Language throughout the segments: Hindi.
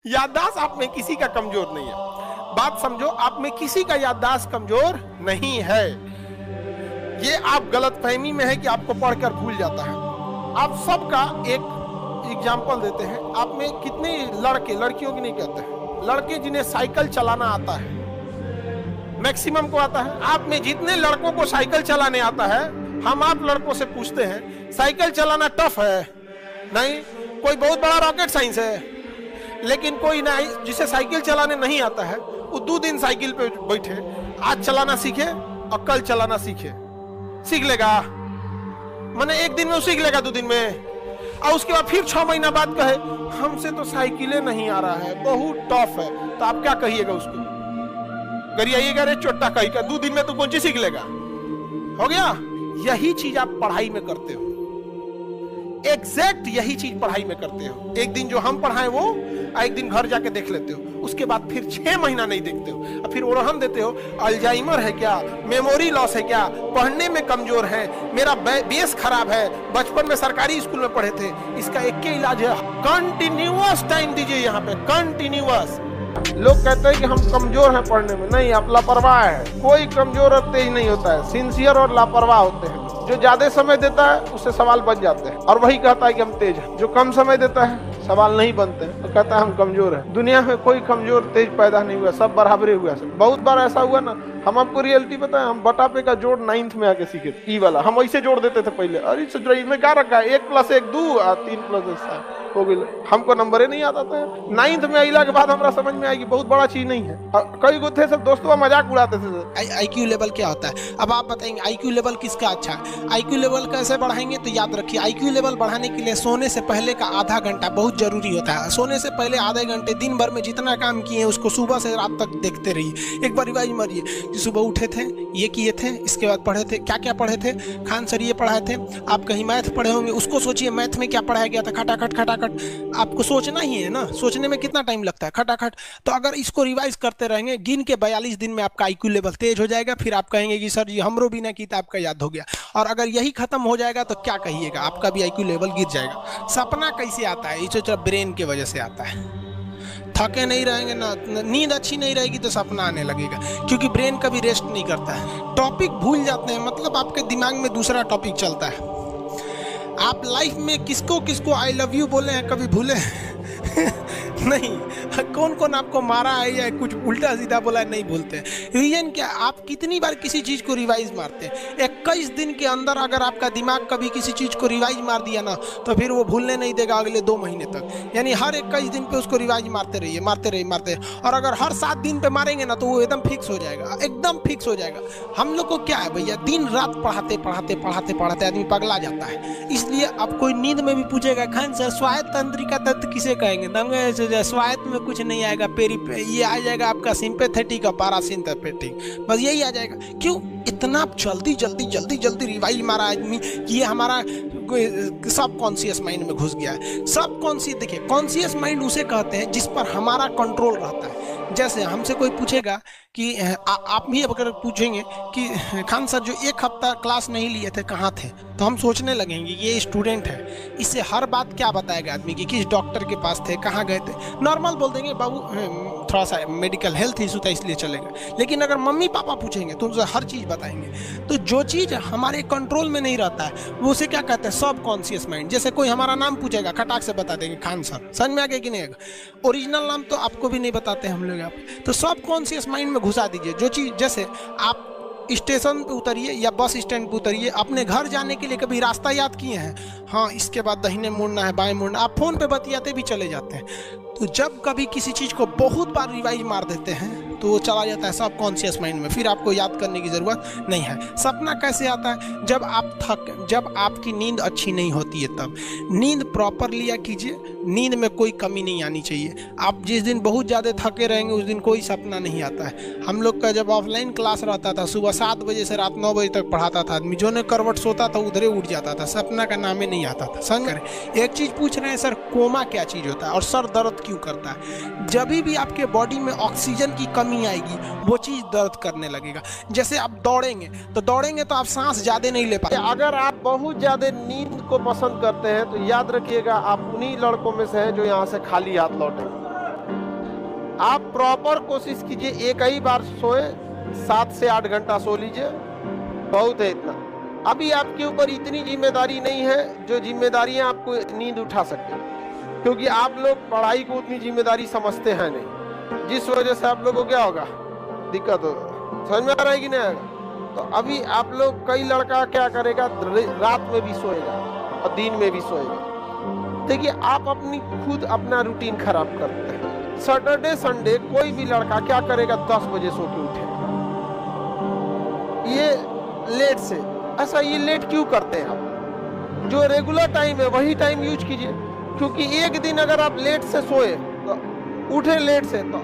याददाश्त आप में किसी का कमजोर नहीं है। बात समझो, आप में किसी का याददाश्त कमजोर नहीं है। ये आप गलतफहमी में है कि आपको पढ़कर भूल जाता है। आप सबका एक एग्जाम्पल देते हैं। आप में कितने लड़के, लड़कियों की नहीं कहते हैं, लड़के जिन्हें साइकिल चलाना आता है, मैक्सिमम को आता है। आप में जितने लड़कों को साइकिल चलाने आता है, हम आप लड़कों से पूछते हैं साइकिल चलाना टफ है? नहीं। कोई बहुत बड़ा रॉकेट साइंस है? लेकिन कोई ना जिसे साइकिल चलाने नहीं आता है, वो 2 दिन साइकिल पे बैठे, आज चलाना सीखे और कल चलाना सीख लेगा। माने एक दिन में वो सीख लेगा, 2 दिन में, और उसके बाद फिर 6 महीना बाद कहे हमसे तो साइकिलें नहीं आ रहा है, बहुत टफ है। तो आप क्या कहिएगा उसको? गरियाइएगा, रे चोट्टा कही का 2 दिन में तो कौन चीज सीख लेगा? हो गया। यही चीज आप पढ़ाई में करते हो, एग्जैक्ट यही चीज पढ़ाई में करते हो। एक दिन जो हम पढ़ाएं वो, एक दिन घर जाके देख लेते हो, उसके बाद फिर 6 महीना नहीं देखते हो, और फिर ओरहन देते हो अल्जाइमर है क्या, मेमोरी लॉस है क्या, पढ़ने में कमजोर है, मेरा बेस खराब है, बचपन में सरकारी स्कूल में पढ़े थे। इसका एक ही इलाज है, कंटिन्यूअस टाइम दीजिए। यहाँ पे कंटिन्यूअस। लोग कहते हैं कि हम कमजोर हैं पढ़ने में, नहीं, आप लापरवाह है। कोई कमजोर और तेज नहीं होता है, सिंसियर और लापरवाह होते हैं। जो ज्यादा समय देता है उससे सवाल बन जाते हैं, और वही कहता है कि हम तेज हैं। जो कम समय देता है सवाल नहीं बनते हैं, तो कहता है हम कमजोर हैं। दुनिया में कोई कमजोर तेज पैदा नहीं हुआ, सब बराबरे हुआ। बहुत बार ऐसा हुआ ना, हम आपको रियलिटी बताएं, हम बटापे का जोड़ 9th में आके सीखे थे। ई वाला हम ऐसे जोड़ देते थे पहले, अरे इसमें क्या रखा है, 1 + 1 2 और 3 + 1 7 हो गई। हमको नंबर ही नहीं आता था। 9th में आइला के बाद हमरा समझ में आएगी बहुत बड़ा चीज नहीं है। कई गो थे सब दोस्तों मजाक उड़ाते थे। IQ लेवल क्या होता है? अब आप बताएंगे IQ लेवल किसका अच्छा है? IQ लेवल कैसे बढ़ाएंगे? तो याद रखिए, IQ लेवल बढ़ाने के लिए सोने से पहले का आधा घंटा बहुत जरूरी होता है। सोने से पहले आधे घंटे दिन भर में जितना काम किए उसको सुबह से रात तक देखते रहिए। एक बार रिवाइज मारिए कि सुबह उठे थे, ये किए थे, इसके बाद पढ़े थे, क्या क्या पढ़े थे। खान सर ये पढ़ाए थे, आप कहीं मैथ पढ़े होंगे, उसको सोचिए मैथ में क्या पढ़ाया गया था। खटाखट खटाखट आपको सोचना ही है ना, सोचने में कितना टाइम लगता है, खटाखट। तो अगर इसको रिवाइज करते रहेंगे, गिन के 42 दिन में आपका IQ लेवल तेज हो जाएगा। फिर आप कहेंगे कि सर जी हमरो बिना की आपका याद हो गया। और अगर यही खत्म हो जाएगा तो क्या कहिएगा, आपका भी IQ लेवल गिर जाएगा। सपना कैसे आता है? इसे ब्रेन के वजह से आता है। थके नहीं रहेंगे ना, नींद अच्छी नहीं रहेगी तो सपना आने लगेगा, क्योंकि ब्रेन कभी रेस्ट नहीं करता है। टॉपिक भूल जाते हैं, मतलब आपके दिमाग में दूसरा टॉपिक चलता है। आप लाइफ में किसको किसको आई लव यू बोले हैं, कभी भूले नहीं? कौन कौन आपको मारा है या कुछ उल्टा सीधा बोला है, नहीं भूलते। रीजन क्या? आप कितनी बार किसी चीज को रिवाइज मारते हैं? 21 दिन के अंदर अगर आपका दिमाग कभी किसी चीज को रिवाइज मार दिया ना, तो फिर वो भूलने नहीं देगा अगले 2 महीने तक। यानी हर 21 दिन पे उसको रिवाइज मारते रहिए, मारते रहिए। और अगर हर 7 दिन पे मारेंगे ना, तो वो एकदम फिक्स हो जाएगा, एकदम फिक्स हो जाएगा। हम लोग को क्या है भैया, दिन रात पढ़ाते पढ़ाते पढ़ाते पढ़ाते आदमी पगला जाता है। इसलिए अब कोई नींद में भी पूछेगा, खान सर स्वायत्त तंत्रिका तत्व किसे कहेंगे? स्वायत्त में कुछ नहीं आएगा, ये आ जाएगा आपका सिंपैथेटिक और पैरासिम्पैथेटिक, बस यही आ जाएगा। क्यों इतना जल्दी जल्दी जल्दी जल्दी रिवाइज मारा आदमी कि ये हमारा सब कॉन्शियस माइंड में घुस गया है। सब कॉन्शियस, देखिए कॉन्शियस माइंड उसे कहते हैं जिस पर हमारा कंट्रोल रहता है। जैसे हमसे कोई पूछेगा कि आप भी अगर पूछेंगे कि खान सर जो 1 हफ्ता क्लास नहीं लिए थे कहाँ थे, तो हम सोचने लगेंगे ये स्टूडेंट है, इससे हर बात क्या बताएगा आदमी कि किस डॉक्टर के पास थे, कहाँ गए थे। नॉर्मल बोल देंगे बाबू थोड़ा सा मेडिकल हेल्थ इशू था इसलिए चले गए। लेकिन अगर मम्मी पापा पूछेंगे तो उनसे हर चीज़ बताएंगे। तो जो चीज़ हमारे कंट्रोल में नहीं रहता है वो उसे क्या कहते हैं, सब कॉन्शियस माइंड। जैसे कोई हमारा नाम पूछेगा, खटाक से बता देंगे खान सर, समझ में आ गया कि नहीं? ओरिजिनल नाम तो आपको भी नहीं बताते हम लोग आप। तो सब कॉन्शियस माइंड में घुसा दीजिए जो चीज़। जैसे आप स्टेशन पे उतरिए या बस स्टैंड पे उतरिए, अपने घर जाने के लिए कभी रास्ता याद किए हैं? हाँ, इसके बाद दाहिने मुड़ना है, बाएं मुड़ना। आप फोन पे बतियाते भी चले जाते हैं। तो जब कभी किसी चीज़ को बहुत बार रिवाइज मार देते हैं तो वो चला जाता है सब कॉन्शियस माइंड में, फिर आपको याद करने की ज़रूरत नहीं है। सपना कैसे आता है? जब आपकी नींद अच्छी नहीं होती है तब। नींद प्रॉपर लिया कीजिए, नींद में कोई कमी नहीं आनी चाहिए। आप जिस दिन बहुत ज़्यादा थके रहेंगे उस दिन कोई सपना नहीं आता है। हम लोग का जब ऑफलाइन क्लास रहता था, सुबह 7 बजे से रात 9 बजे तक पढ़ाता था आदमी, जो ने करवट सोता था उधरे उठ जाता था, सपना का नाम ही नहीं आता था। समझ रहे? एक चीज़ पूछ रहे हैं सर, कोमा क्या चीज़ होता है और सर दर्द क्यों करता है? जब भी आपके बॉडी में ऑक्सीजन की कमी आएगी वो चीज दर्द करने लगेगा। जैसे आप दौड़ेंगे तो आप सांस ज्यादा नहीं ले पाते। अगर आप बहुत ज्यादा नींद को पसंद करते हैं तो याद रखिएगा आप उन्हीं लड़कों में से हैं जो यहाँ से खाली हाथ लौटे। आप प्रॉपर कोशिश कीजिए, एक ही बार सोए, 7 से 8 घंटा सो लीजिए, बहुत है इतना। अभी आपके ऊपर इतनी जिम्मेदारी नहीं है जो जिम्मेदारियां आपको नींद उठा सकते, क्योंकि आप लोग पढ़ाई को उतनी जिम्मेदारी समझते हैं नहीं, जिस वजह से आप लोगों को क्या होगा, दिक्कत होगा। समझ में आ रहा है कि नहीं आएगा? तो अभी आप लोग, कई लड़का क्या करेगा, रात में भी सोएगा और दिन में भी सोएगा। देखिए, आप अपनी खुद अपना रूटीन खराब करते हैं। सैटरडे संडे कोई भी लड़का क्या करेगा, 10 बजे सो के उठेगा, ये लेट से। ऐसा ये लेट क्यों करते हैं आप? जो रेगुलर टाइम है वही टाइम यूज कीजिए, क्योंकि एक दिन अगर आप लेट से सोए तो उठे लेट से, तो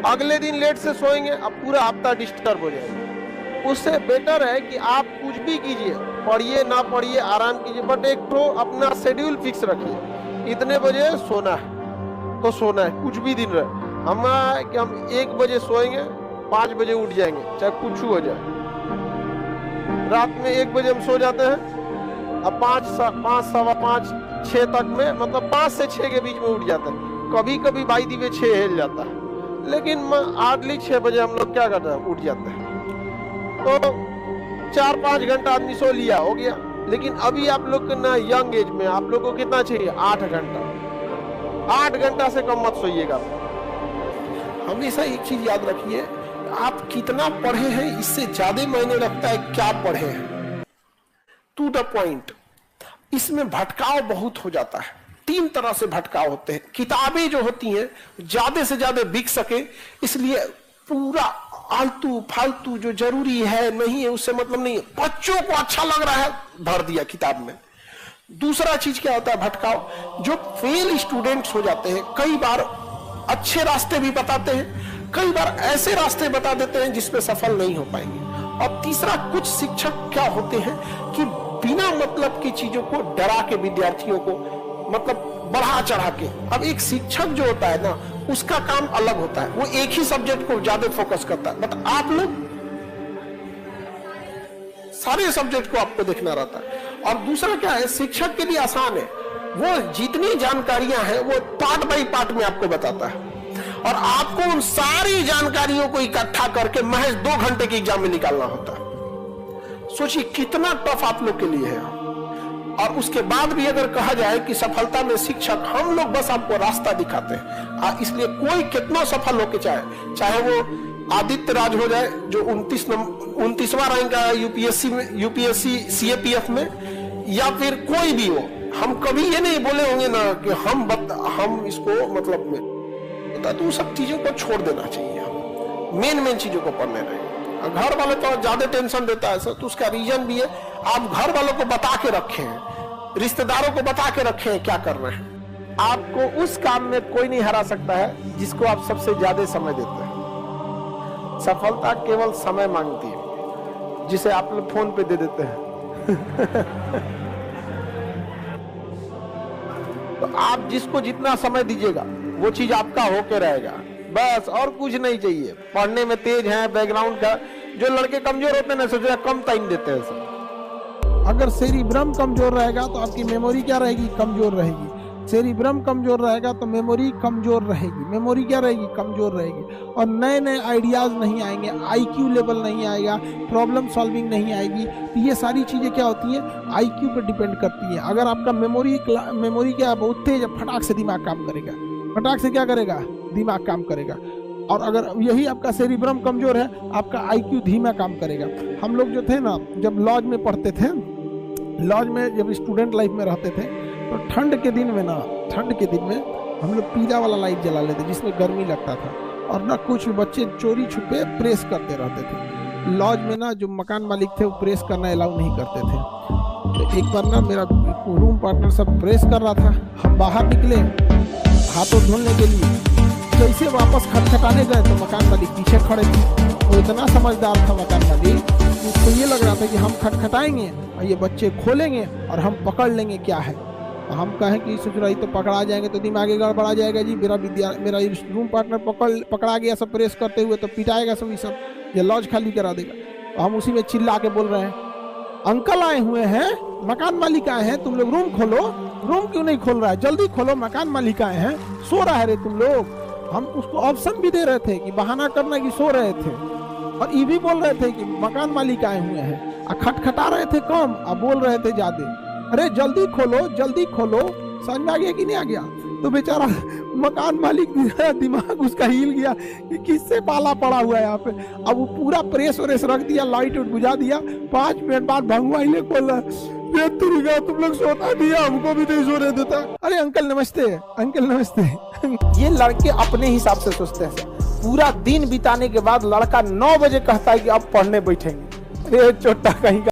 अगले दिन लेट से सोएंगे, अब पूरा हफ्ता डिस्टर्ब हो जाएगा। उससे बेटर है कि आप कुछ भी कीजिए, पढ़िए ना पढ़िए, आराम कीजिए, बट एक तो अपना शेड्यूल फिक्स रखिए, इतने बजे सोना है तो सोना है, कुछ भी दिन रहे। हम कि हम 1 बजे सोएंगे, 5 बजे उठ जाएंगे, चाहे कुछ हो जाए। रात में 1 बजे हम सो जाते हैं, अब 5, सवा 5, 6 तक में, मतलब 5 से 6 के बीच में उठ जाते हैं। कभी कभी बाई दी में 6 हिल जाता है, लेकिन हार्डली 6 बजे हम लोग क्या करते हैं, उठ जाते हैं। तो 4-5 घंटा आदमी सो लिया, हो गया। लेकिन अभी आप लोग ना यंग एज में आप लोगों को कितना चाहिए, 8 घंटा। 8 घंटा से कम मत सोइएगा। हमेशा एक चीज याद रखिए, आप कितना पढ़े हैं इससे ज्यादा मायने रखता है क्या पढ़े हैं। To the point. इसमें भटकाव बहुत हो जाता है, 3 तरह से भटकाव होते हैं। किताबें जो होती हैं ज्यादा से ज्यादा बिक सके, इसलिए पूरा आलतू फालतू जो जरूरी है नहीं है उससे मतलब नहीं है, बच्चों को अच्छा लग रहा है भर दिया किताब में। दूसरा चीज क्या होता है भटकाव, जो फेल स्टूडेंट्स हो जाते हैं, कई बार अच्छे रास्ते भी बताते हैं, कई बार ऐसे रास्ते बता देते हैं जिसमें सफल नहीं हो पाएंगे। और तीसरा, कुछ शिक्षक क्या होते हैं कि बिना मतलब की चीजों को डरा के विद्यार्थियों को मतलब बढ़ा चढ़ा के। अब एक शिक्षक जो होता है ना, उसका काम अलग होता है, वो एक ही सब्जेक्ट को ज्यादा फोकस करता है, बट आप लोग सारे सब्जेक्ट को आपको देखना रहता है। और दूसरा क्या है, शिक्षक के लिए आसान है, वो जितनी जानकारियां हैं वो पार्ट बाई पार्ट में आपको बताता है, और आपको उन सारी जानकारियों को इकट्ठा करके महज 2 घंटे के एग्जाम में निकालना होता है। सोचिए कितना टफ आप लोग के लिए है। और उसके बाद भी अगर कहा जाए कि सफलता में शिक्षक, हम लोग बस आपको रास्ता दिखाते हैं। इसलिए कोई कितना सफल होके चाहे वो आदित्य राज हो जाए जो 29वां रैंक आया यूपीएससी सीएपीएफ में, या फिर कोई भी हो, हम कभी ये नहीं बोले होंगे ना कि हम इसको मतलब में, तो सब चीजों को छोड़ देना चाहिए, मेन चीजों को पढ़ने रहे। घर वाले तो ज्यादा टेंशन देता है सर, तो उसका रीजन भी है, आप घर वालों को बता के रखे हैं, रिश्तेदारों को बता के रखे हैं क्या कर रहे हैं। आपको उस काम में कोई नहीं हरा सकता है जिसको आप सबसे ज्यादा समय देते हैं। सफलता केवल समय मांगती है, जिसे आप लोग फोन पे दे देते हैं। तो आप जिसको जितना समय दीजिएगा वो चीज आपका होके रहेगा, बस और कुछ नहीं चाहिए। पढ़ने में तेज है, बैकग्राउंड का, जो लड़के कमजोर होते हैं ना, सोचा कम टाइम देते हैं सब। अगर सेरिब्रम कमजोर रहेगा तो आपकी मेमोरी क्या रहेगी, कमजोर रहेगी। सेरिब्रम कमजोर रहेगा तो मेमोरी कमजोर रहेगी, मेमोरी क्या रहेगी, कमजोर रहेगी। और नए नए आइडियाज नहीं आएंगे, आईक्यू लेवल नहीं आएगा, प्रॉब्लम सॉल्विंग नहीं आएगी। तो ये सारी चीजें क्या होती हैं, आईक्यू पे डिपेंड करती है। अगर आपका मेमोरी क्या बहुत तेज है, फटाक से दिमाग काम करेगा, फटाक से क्या करेगा, दिमाग काम करेगा। और अगर यही आपका सेरिब्रम कमजोर है, आपका आईक्यू धीमा काम करेगा। हम लोग जो थे ना, जब लॉज में पढ़ते थे, लॉज में जब स्टूडेंट लाइफ में रहते थे, तो ठंड के दिन में हम लोग पीला वाला लाइट जला लेते जिसमें गर्मी लगता था, और ना कुछ बच्चे चोरी छुपे प्रेस करते रहते थे। लॉज में ना जो मकान मालिक थे वो प्रेस करना अलाउ नहीं करते थे। तो एक बार ना मेरा रूम पार्टनर सब प्रेस कर रहा था, हम बाहर निकले हाथों धोने के लिए, जैसे वापस खटखटाने गए तो मकान मालिक पीछे खड़े थे। वो इतना समझदार था मकान मालिक, उसको ये लग रहा था कि हम खटखटाएंगे और ये बच्चे खोलेंगे और हम पकड़ लेंगे क्या है। हम कहें कि ससुराई तो पकड़ा जाएंगे तो दिमागी गड़बड़ा जाएगा जी, मेरा रूम पार्टनर पकड़ा गया सब प्रेस करते हुए, तो पिटाएगा सब, ये लॉज खाली करा देगा। हम उसी में चिल्ला के बोल रहे हैं, अंकल आए हुए हैं, मकान मालिक आए हैं, तुम लोग रूम खोलो। रूम क्यों नहीं खोल रहा है, जल्दी खोलो, मकान मालिक आए हैं, सो रहा है रे तुम लोग। हम उसको ऑप्शन भी दे रहे थे कि बहाना करना कि सो रहे थे, और ये भी बोल रहे थे कि मकान मालिक आए हुए हैं, और खटखटा रहे थे कम और बोल रहे थे ज्यादा। अरे जल्दी खोलो, समझ में आ गया कि नहीं आ गया? तो बेचारा मकान मालिक दिमाग उसका हिल गया कि किससे पाला पड़ा हुआ है यहाँ पे। अब वो पूरा प्रेस व्रेस रख दिया, लाइट बुझा दिया। 5 मिनट बाद भंगुआ हिले खोल रहा, तुम लोग सोता दिया, हमको भी नहीं सोने देता। अरे अंकल नमस्ते। ये लड़के अपने हिसाब से सोचते हैं। पूरा दिन बिताने के बाद लड़का 9 बजे कहता है कि अब पढ़ने बैठेंगे। अरे छोटा कहीं का